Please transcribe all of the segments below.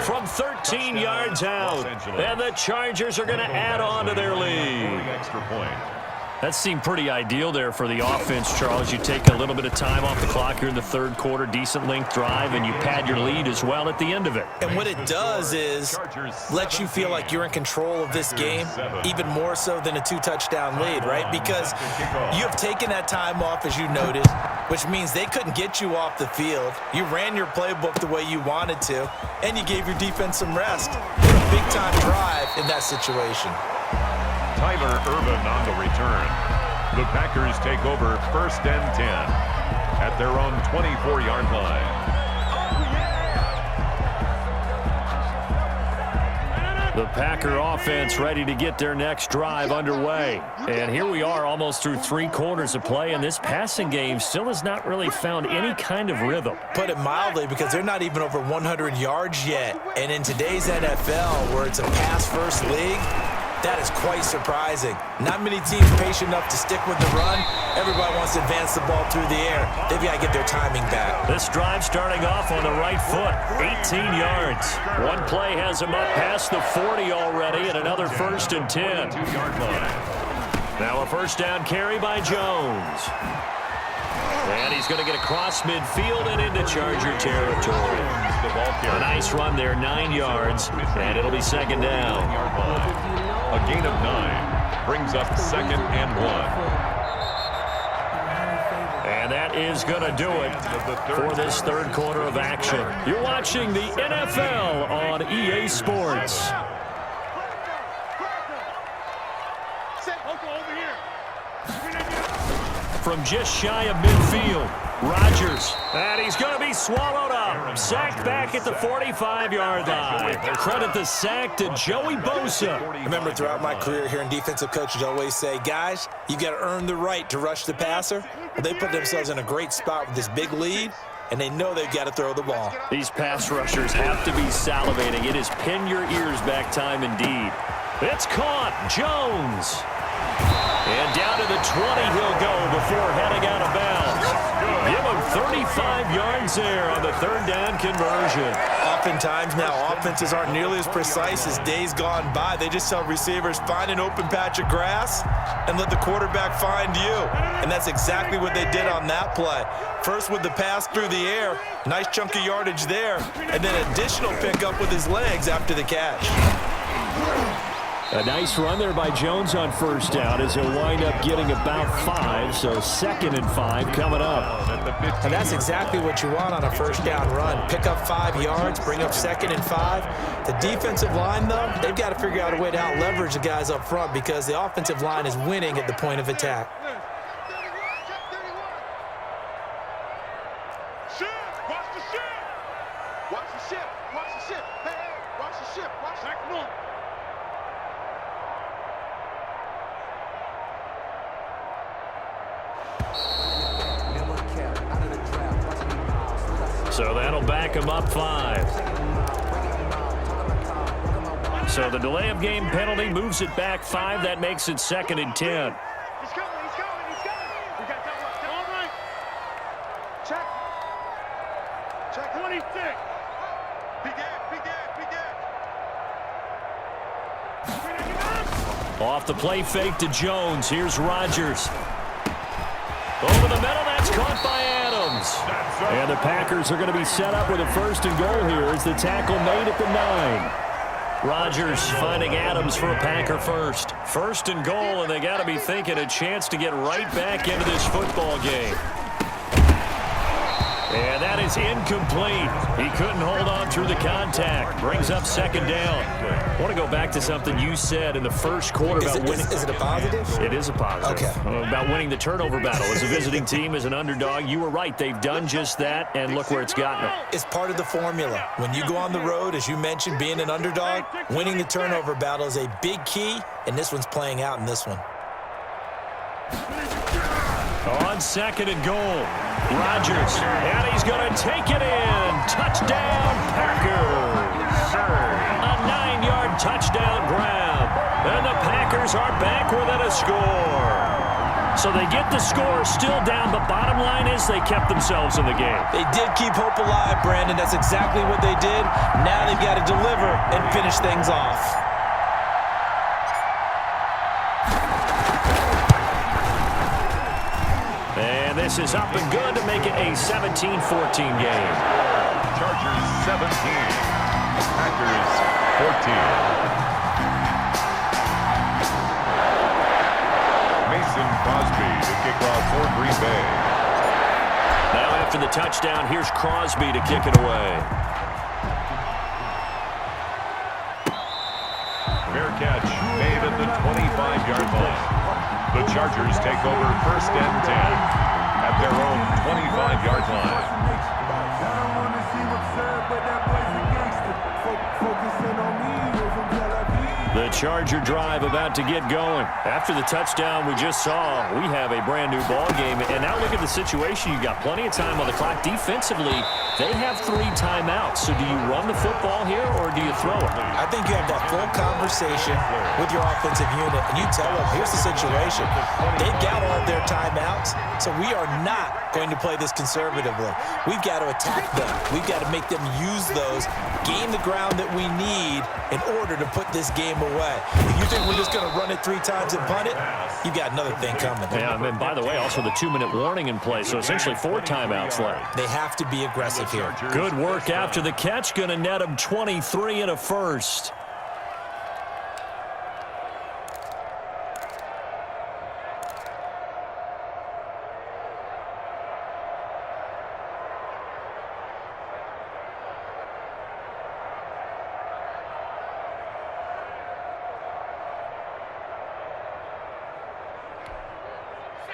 from 13 yards out. And the Chargers are going to add on to their lead. Extra point. That seemed pretty ideal there for the offense, Charles. You take a little bit of time off the clock here in the third quarter, decent length drive, and you pad your lead as well at the end of it. And what it does is lets you feel like you're in control of this game, even more so than a 2-touchdown lead, right? Because you have taken that time off, as you noted, which means they couldn't get you off the field. You ran your playbook the way you wanted to, and you gave your defense some rest. A big-time drive in that situation. Tyler Ervin on the return. The Packers take over 1st and 10 at their own 24-yard line. The Packer offense ready to get their next drive underway. And here we are almost through 3 quarters of play, and this passing game still has not really found any kind of rhythm. Put it mildly, because they're not even over 100 yards yet. And in today's NFL, where it's a pass-first league, that is quite surprising. Not many teams patient enough to stick with the run. Everybody wants to advance the ball through the air. They've got to get their timing back. This drive starting off on the right foot, 18 yards. One play has him up past the 40 already, and another 1st and 10. Now a first down carry by Jones. And he's going to get across midfield and into Charger territory. A nice run there, 9 yards, and it'll be 2nd down. A gain of 9 brings up 2nd and 1. And that is going to do it for this third quarter of action. You're watching the NFL on EA Sports. From just shy of midfield, Rodgers, and he's going to be swallowed up. Sacked back at the 45-yard line. Credit the sack to Joey Bosa. Remember, throughout my career, hearing defensive coaches always say, guys, you got to earn the right to rush the passer. Well, they put themselves in a great spot with this big lead, and they know they've got to throw the ball. These pass rushers have to be salivating. It is pin your ears back time indeed. It's caught. Jones. And down to the 20 he'll go before heading out of bounds. Give him 35 yards there on the 3rd down conversion. Oftentimes now, offenses aren't nearly as precise as days gone by. They just tell receivers, find an open patch of grass and let the quarterback find you. And that's exactly what they did on that play. First with the pass through the air, nice chunk of yardage there, and then additional pickup with his legs after the catch. A nice run there by Jones on 1st down as he'll wind up getting about 5, so 2nd and 5 coming up. And that's exactly what you want on a 1st down run. Pick up 5 yards, bring up 2nd and 5. The defensive line, though, they've got to figure out a way to out-leverage the guys up front because the offensive line is winning at the point of attack. So that'll back him up 5. So the delay of game penalty moves it back 5. That makes it 2nd and 10. He's coming. We got that one. All right. Check 26. Big Off the play fake to Jones. Here's Rodgers. Over the middle, that's caught by Adams. And the Packers are going to be set up with a 1st and goal here as the tackle made at the 9. Rodgers finding Adams for a Packer first. 1st and goal, and they got to be thinking a chance to get right back into this football game. And that is incomplete. He couldn't hold on through the contact. Brings up 2nd down. I want to go back to something you said in the first quarter about winning. Is it a positive? It is a positive. Okay. About winning the turnover battle. As a visiting team, as an underdog, you were right. They've done just that, and look where it's gotten them. It's part of the formula. When you go on the road, as you mentioned, being an underdog, winning the turnover battle is a big key, and this one's playing out in this one. On 2nd and goal, Rodgers, and he's going to take it in. Touchdown, Packers. A 9-yard touchdown grab, and the Packers are back within a score. So they get the score still down, but bottom line is they kept themselves in the game. They did keep hope alive, Brandon. That's exactly what they did. Now they've got to deliver and finish things off. And this is up and good to make it a 17-14 game. Chargers 17, Packers 14. Mason Crosby to kick off for Green Bay. Now after the touchdown, here's Crosby to kick it away. Fair catch made at the 25-yard line. The Chargers take over 1st and 10 at their own 25-yard line. The Charger drive about to get going. After the touchdown we just saw, we have a brand new ball game. And now look at the situation. You've got plenty of time on the clock. Defensively, they have 3 timeouts. So do you run the football here or do you throw it? I think you have that full conversation with your offensive unit, and you tell them, here's the situation. They've got all of their timeouts, so we are not going to play this conservatively. We've got to attack them. We've got to make them use those, gain the ground that we need in order to put this game away. If you think we're just going to run it 3 times and punt it, you've got another thing coming. Yeah, and by the way, also the 2-minute warning in play, so essentially 4 timeouts left. They have to be aggressive here. Good work after the catch. Going to net them 23 and a first.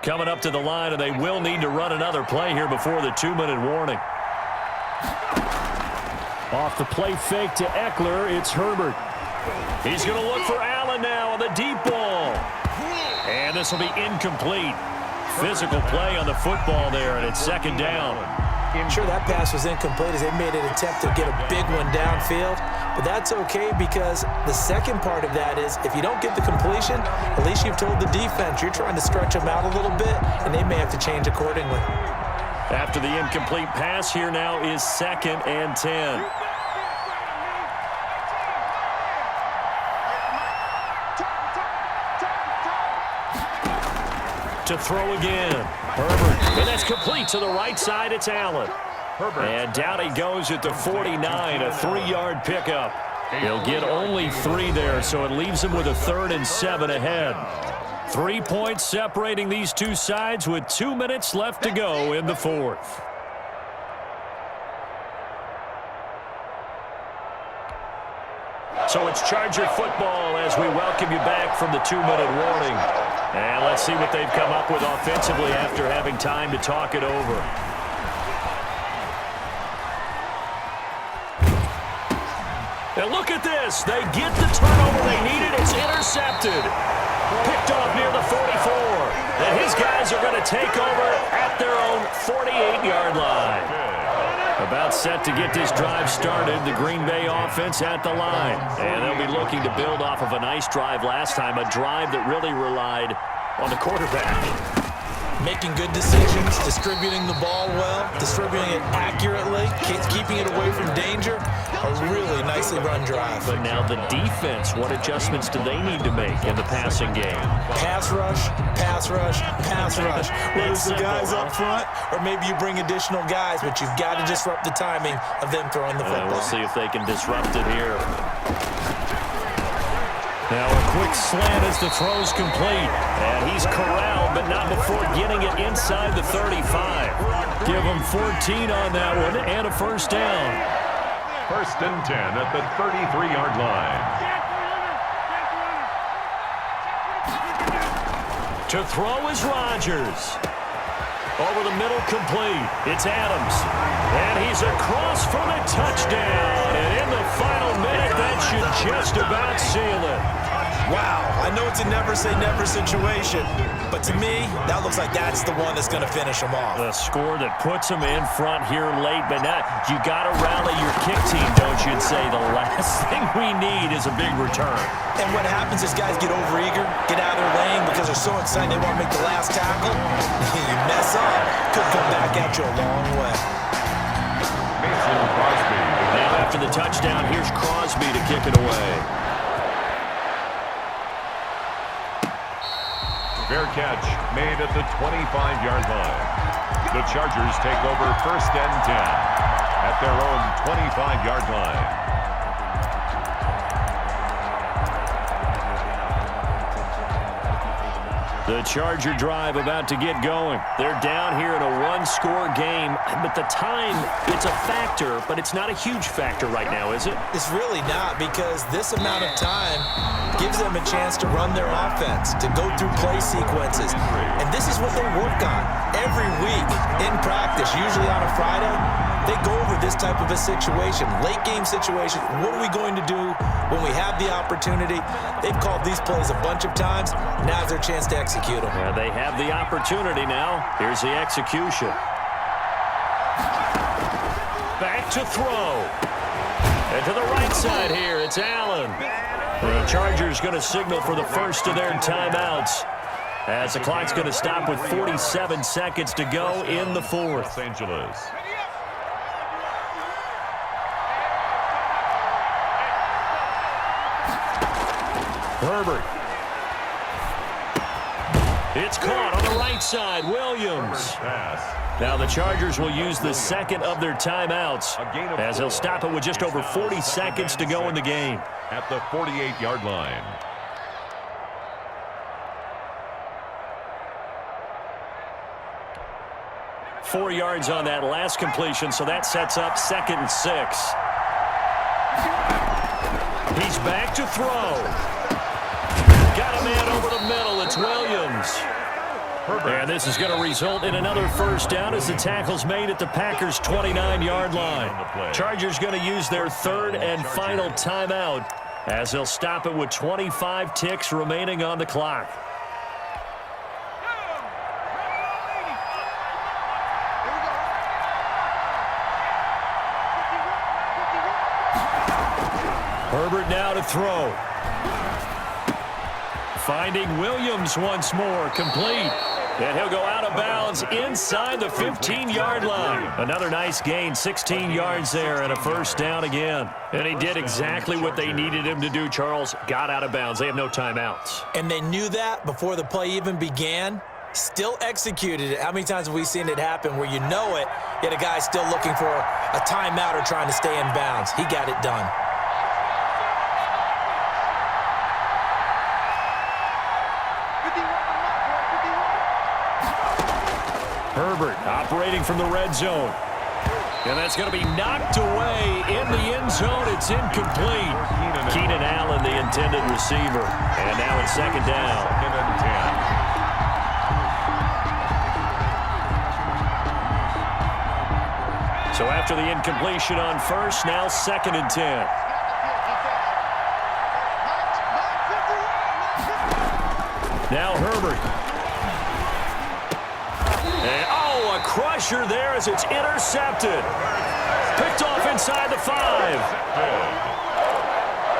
Coming up to the line, and they will need to run another play here before the 2-minute warning. Off the play fake to Eckler, it's Herbert. He's going to look for Allen now on the deep ball. And this will be incomplete. Physical play on the football there, and it's 2nd down. Sure, that pass was incomplete as they made an attempt to get a big one downfield. But that's okay because the second part of that is if you don't get the completion, at least you've told the defense you're trying to stretch them out a little bit, and they may have to change accordingly. After the incomplete pass, here now is 2nd and 10. To throw again. Herbert. And that's complete to the right side. It's Allen. And down he goes at the 49, a 3-yard pickup. He'll get only 3 there, so it leaves him with a 3rd and 7 ahead. 3 points separating these two sides with 2 minutes left to go in the 4th. So it's Charger football as we welcome you back from the 2-minute warning. And let's see what they've come up with offensively after having time to talk it over. And look at this. They get the turnover they needed. It's intercepted. Picked off near the 44. And his guys are going to take over at their own 48-yard line. About set to get this drive started. The Green Bay offense at the line. And they'll be looking to build off of a nice drive last time, a drive that really relied on the quarterback. Making good decisions, distributing the ball well, distributing it accurately, keeping it away from danger. A really nicely run drive. But now the defense, what adjustments do they need to make in the passing game? Pass rush, pass rush, pass rush. Whether it's the guys up front or maybe you bring additional guys, but you've got to disrupt the timing of them throwing the football. We'll see if they can disrupt it here. Now a quick slant as the throw's complete. And he's corralled, but not before getting it inside the 35. Give him 14 on that one and a 1st down. 1st and 10 at the 33-yard line. To throw is Rodgers. Over the middle, complete. It's Adams. And he's across for the touchdown. And in the final minute, that should just about seal it. Wow, I know it's a never-say-never situation, but to me, that looks like that's the one that's going to finish him off. The score that puts him in front here late, but now you got to rally your kick team, don't you, and say the last thing we need is a big return. And what happens is guys get overeager, get out of their lane because they're so excited they want to make the last tackle. You mess up, could come back at you a long way. Now after the touchdown, here's Crosby to kick it away. Fair catch made at the 25-yard line. The Chargers take over 1st and 10 at their own 25-yard line. The Charger drive about to get going. They're down here in a one-score game, but the time, it's a factor, but it's not a huge factor right now, is it? It's really not, because this amount of time gives them a chance to run their offense, to go through play sequences. And this is what they work on every week in practice, usually on a Friday. They go over this type of a situation, late game situation. What are we going to do when we have the opportunity? They've called these plays a bunch of times. Now's their chance to execute them. Yeah, they have the opportunity now. Here's the execution. Back to throw. And to the right side here, it's Allen. The Chargers going to signal for the first of their timeouts, as the clock's going to stop with 47 seconds to go in the fourth. Los Angeles. Herbert. It's caught on the right side. Williams. Now the Chargers will use the second of their timeouts, as they'll stop it with just over 40 seconds to go in the game. At the 48-yard line. Four yards on that last completion, so that sets up 2nd and 6. He's back to throw. Got a man over the middle. It's Williams. And this is going to result in another first down as the tackle's made at the Packers' 29-yard line. Chargers going to use their third and final timeout, as they'll stop it with 25 ticks remaining on the clock. Herbert now to throw. Finding Williams once more, complete. And he'll go out of bounds inside the 15-yard line. Another nice gain, 16 yards there, and a first down again. And he did exactly what they needed him to do, Charles. Got out of bounds. They have no timeouts. And they knew that before the play even began. Still executed it. How many times have we seen it happen where you know it, yet a guy's still looking for a timeout or trying to stay in bounds? He got it done. Herbert operating from the red zone. And that's going to be knocked away in the end zone. It's incomplete. Keenan Allen, the intended receiver. And now it's 2nd down. 2nd and 10. So after the incompletion on first, now 2nd and 10. Now Herbert. And, oh, a crusher there as it's intercepted. Picked off inside the 5.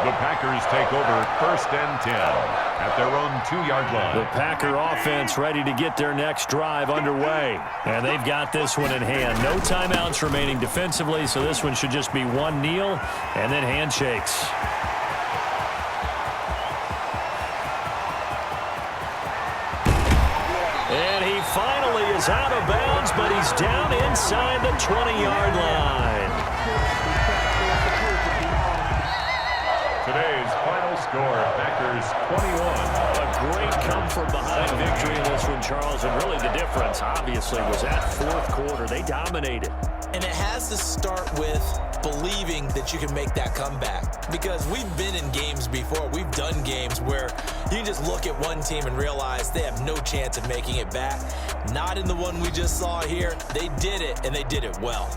The Packers take over 1st and 10 at their own 2-yard line. The Packer offense ready to get their next drive underway. And they've got this one in hand. No timeouts remaining defensively, so this one should just be one kneel and then handshakes. And he finally is out of bounds, but he's down inside the 20-yard line. Today's final score, Packers 21. A great come-from-behind victory in this one, Charles. And really the difference, obviously, was that fourth quarter. They dominated. And it has to start with believing that you can make that comeback. Because we've been in games before. We've done games where you can just look at one team and realize they have no chance of making it back. Not in the one we just saw here. They did it, and they did it well.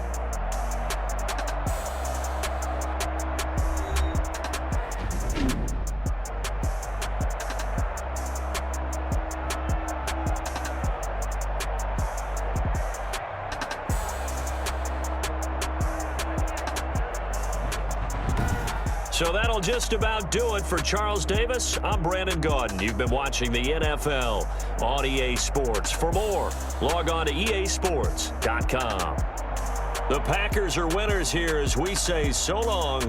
So that'll just about do it for Charles Davis. I'm Brandon Gaudin. You've been watching the NFL on EA Sports. For more, log on to easports.com. The Packers are winners here as we say so long.